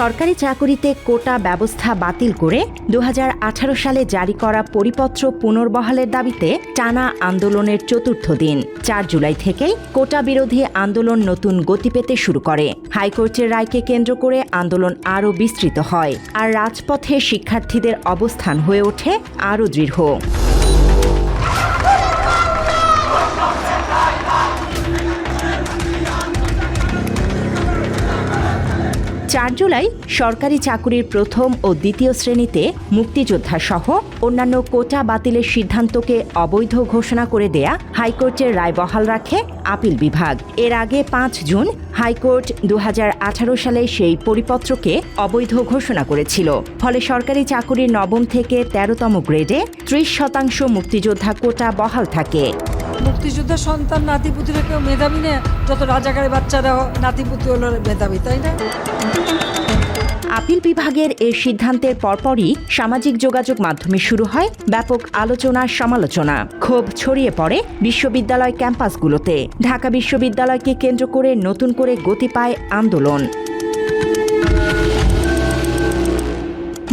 সরকারি চাকুরিতে কোটা ব্যবস্থা বাতিল করে ২০১৮ সালে জারি করা পরিপত্র পুনর্বহালের দাবিতে টানা আন্দোলনের চতুর্থ দিন ৪ জুলাই থেকেই কোটা বিরোধী আন্দোলন নতুন গতি পেতে শুরু করে। হাইকোর্টের রায়কে কেন্দ্র করে আন্দোলন আরও বিস্তৃত হয়, আর রাজপথে শিক্ষার্থীদের অবস্থান হয়ে ওঠে আরও দৃঢ়। ৪ জুলাই সরকারি চাকুরির প্রথম ও দ্বিতীয় শ্রেণীতে মুক্তিযোদ্ধা সহ অন্যান্য কোটা বাতিলের সিদ্ধান্তকে অবৈধ ঘোষণা করে দেয়া হাইকোর্টের রায় বহাল রাখে আপিল বিভাগ। এর আগে ৫ জুন হাইকোর্ট ২০১৮ সালে সেই পরিপত্রকে অবৈধ ঘোষণা করেছিল। ফলে সরকারি চাকুরির নবম থেকে ১৩তম গ্রেডে ৩০% মুক্তিযোদ্ধা কোটা বহাল থাকে। মুক্তিযোদ্ধা সন্তান নাতিপুতিরা কেউ মেধাবী না, যত রাজাকারের বাচ্চারা নাতিপুতি হলো মেধাবী, তাই না? আপিল বিভাগের এই সিদ্ধান্তের পরপরই সামাজিক যোগাযোগ মাধ্যমে শুরু হয় ব্যাপক আলোচনা সমালোচনা। ক্ষোভ ছড়িয়ে পড়ে বিশ্ববিদ্যালয় ক্যাম্পাসগুলোতে। ঢাকা বিশ্ববিদ্যালয়কে কেন্দ্র করে নতুন করে গতি পায় আন্দোলন।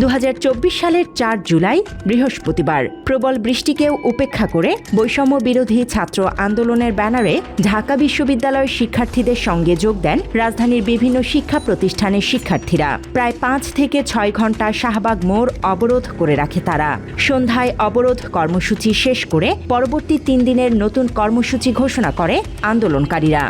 ২০২৪ সালের ৪ জুলাই বৃহস্পতিবার প্রবল বৃষ্টিকেও উপেক্ষা করে বৈষম্য বিরোধী ছাত্র আন্দোলনের ব্যানারে ঢাকা বিশ্ববিদ্যালয়ের শিক্ষার্থীদের সঙ্গে যোগ দেন রাজধানীর বিভিন্ন শিক্ষা প্রতিষ্ঠানের শিক্ষার্থীরা। প্রায় ৫ থেকে ৬ ঘণ্টা শাহবাগ মোড় অবরোধ করে রাখে তারা। সন্ধ্যায় অবরোধ কর্মসূচি শেষ করে পরবর্তী ৩ দিনের নতুন কর্মসূচি ঘোষণা করে আন্দোলনকারীরা।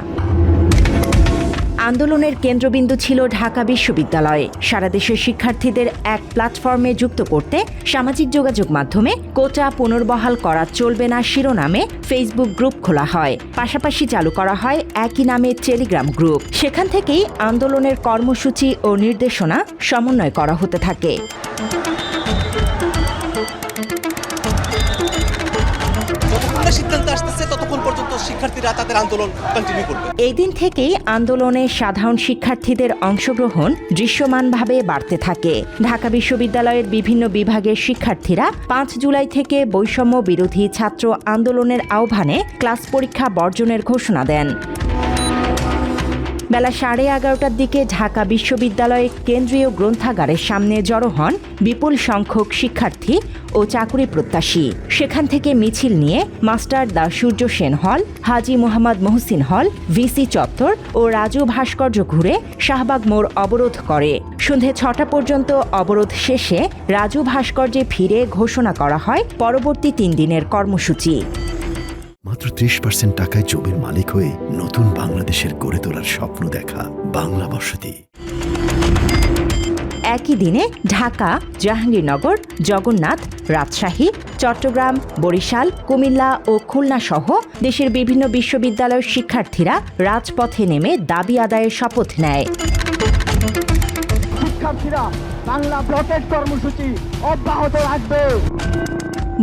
আন্দোলনের কেন্দ্রবিন্দু ছিল ঢাকা বিশ্ববিদ্যালয়। সারা দেশের শিক্ষার্থীদের এক প্ল্যাটফর্মে যুক্ত করতে সামাজিক যোগাযোগ মাধ্যমে কোটা পুনর্বহাল করা চলবে না শিরোনামে ফেসবুক গ্রুপ খোলা হয়। পাশাপাশি চালু করা হয় একই নামে টেলিগ্রাম গ্রুপ। সেখান থেকেই আন্দোলনের কর্মসূচি ও নির্দেশনা সমন্বয় করা হতে থাকে। সিদ্ধান্ত আসতেছে ততক্ষণ পর্যন্ত শিক্ষার্থীরা তাদের আন্দোলন কন্টিনিউ করবে। এই দিন থেকেই আন্দোলনে সাধারণ শিক্ষার্থীদের অংশগ্রহণ দৃশ্যমানভাবে বাড়তে থাকে। ঢাকা বিশ্ববিদ্যালয়ের বিভিন্ন বিভাগের শিক্ষার্থীরা ৫ জুলাই থেকে বৈষম্য বিরোধী ছাত্র আন্দোলনের আহ্বানে ক্লাস পরীক্ষা বর্জনের ঘোষণা দেন। বেলা 11:30টার দিকে ঢাকা বিশ্ববিদ্যালয়ের কেন্দ্রীয় গ্রন্থাগারের সামনে জড়ো হন বিপুল সংখ্যক শিক্ষার্থী ও চাকুরি প্রত্যাশী। সেখান থেকে মিছিল নিয়ে মাস্টার দা সূর্য সেন হল, হাজী মোহাম্মদ মহসিন হল, ভিসি চত্বর ও রাজু ভাস্কর্য ঘুরে শাহবাগ মোড় অবরোধ করে। সন্ধে ৬টা পর্যন্ত অবরোধ শেষে রাজু ভাস্কর্যে ফিরে ঘোষণা করা হয় পরবর্তী ৩ দিনের কর্মসূচি। মাত্র ৩০% টাকায় জমির মালিক হয়ে নতুন বাংলাদেশের গড়ে তোলার স্বপ্ন দেখা বাংলা বসতি। একই দিনে ঢাকা, জাহাঙ্গীরনগর, জগন্নাথ, রাজশাহী, চট্টগ্রাম, বরিশাল, কুমিল্লা ও খুলনা সহ দেশের বিভিন্ন বিশ্ববিদ্যালয়ের শিক্ষার্থীরা রাজপথে নেমে দাবি আদায়ের শপথ নেয়। শিক্ষার্থীরা বাংলা ব্লকেট কর্মসূচি অব্যাহত রাখবে।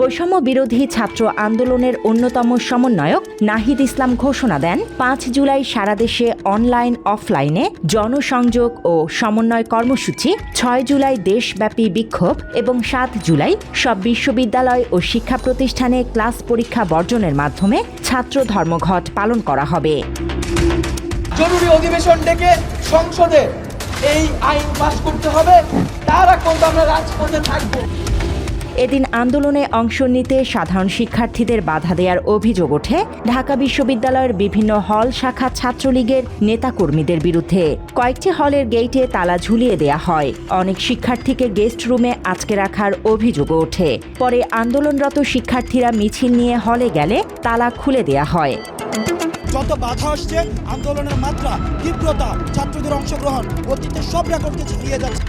বৈষম্য বিরোধী ছাত্র আন্দোলনের অন্যতম সমন্বয়ক নাহিদ ইসলাম ঘোষণা দেন ৫ জুলাই সারা দেশে অনলাইন অফলাইনে জনসংযোগ ও সমন্বয় কর্মসূচি, ৬ জুলাই দেশব্যাপী বিক্ষোভ এবং ৭ জুলাই সব বিশ্ববিদ্যালয় ও শিক্ষা প্রতিষ্ঠানে ক্লাস পরীক্ষা বর্জনের মাধ্যমে ছাত্র ধর্মঘট পালন করা হবে। জরুরি অধিবেশন ডেকে সংসদে এই আইন পাস করতে হবে, তার আগ পর্যন্ত আমরা রাজপথে থাকবো। এদিন আন্দোলনে অংশ নিতে সাধারণ শিক্ষার্থীদের বাধা দেওয়ার অভিযোগ ওঠে ঢাকা বিশ্ববিদ্যালয়ের বিভিন্ন হল শাখা ছাত্রলীগের নেতাকর্মীদের বিরুদ্ধে। কয়েকটি হলের গেইটে তালা ঝুলিয়ে দেয়া হয়। অনেক শিক্ষার্থীকে গেস্ট রুমে আটকে রাখার অভিযোগও ওঠে। পরে আন্দোলনরত শিক্ষার্থীরা মিছিল নিয়ে হলে গেলে তালা খুলে দেয়া হয়। যত বাধা আসছে, আন্দোলনের মাত্রা, তীব্রতা, ছাত্রদের অংশগ্রহণ অতীতের সব রেকর্ডকে ছাড়িয়ে যাচ্ছে।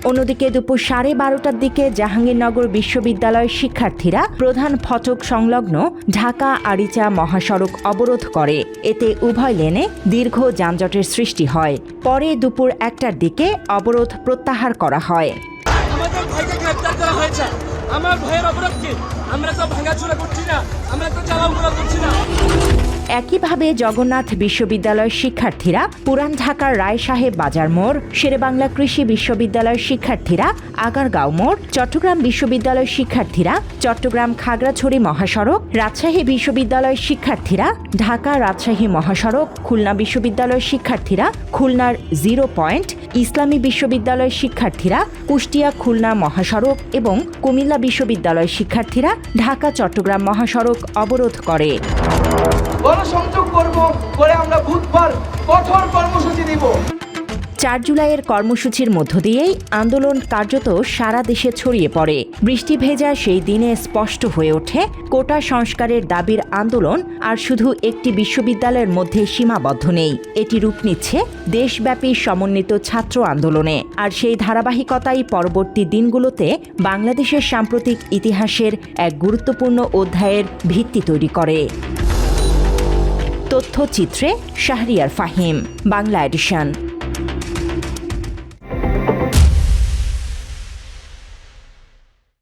অন্যদিকে দুপুর 12:30টার দিকে জাহাঙ্গীরনগর বিশ্ববিদ্যালয়ের শিক্ষার্থীরা প্রধান ফটক সংলগ্ন ঢাকা আরিচা মহাসড়ক অবরোধ করে। এতে উভয় লেনে দীর্ঘ যানজটের সৃষ্টি হয়। পরে দুপুর 1টার দিকে অবরোধ প্রত্যাহার করা হয়। আমাদের ভাইকে গ্রেফতার করা হয়েছে। আমার ভাইয়ের অপরাধ কি? আমরা তো ভাঙাচোরা করছি না, আমরা তো চালাউরা করছি না। একইভাবে জগন্নাথ বিশ্ববিদ্যালয়ের শিক্ষার্থীরা পুরান ঢাকার রায় সাহেব বাজার মোড়, শেরেবাংলা কৃষি বিশ্ববিদ্যালয়ের শিক্ষার্থীরা আগারগাঁও মোড়, চট্টগ্রাম বিশ্ববিদ্যালয়ের শিক্ষার্থীরা চট্টগ্রাম খাগড়াছড়ি মহাসড়ক, রাজশাহী বিশ্ববিদ্যালয়ের শিক্ষার্থীরা ঢাকা রাজশাহী মহাসড়ক, খুলনা বিশ্ববিদ্যালয়ের শিক্ষার্থীরা খুলনার 0 পয়েন্ট, ইসলামী বিশ্ববিদ্যালয়ের শিক্ষার্থীরা কুষ্টিয়া খুলনা মহাসড়ক এবং কুমিল্লা বিশ্ববিদ্যালয়ের শিক্ষার্থীরা ঢাকা চট্টগ্রাম মহাসড়ক অবরোধ করে। গণসংযোগ করে আমরা বুধবার কঠোর কর্মসূচি দিব। 4 জুলাইয়ের কর্মসূচির মধ্য দিয়েই আন্দোলন কার্যত সারা দেশে ছড়িয়ে পড়ে। বৃষ্টি ভেজা সেই দিনে স্পষ্ট হয়ে ওঠে কোটা সংস্কারের দাবির আন্দোলন আর শুধু একটি বিশ্ববিদ্যালয়ের মধ্যে সীমাবদ্ধ নেই, এটি রূপ নিচ্ছে দেশব্যাপী সমন্বিত ছাত্র আন্দোলনে। আর সেই ধারাবাহিকতাই পরবর্তী দিনগুলোতে বাংলাদেশের সাম্প্রতিক ইতিহাসের এক গুরুত্বপূর্ণ অধ্যায়ের ভিত্তি তৈরি করে। তথ্যচিত্রে শাহরিয়ার ফাহিম, বাংলা এডিশন।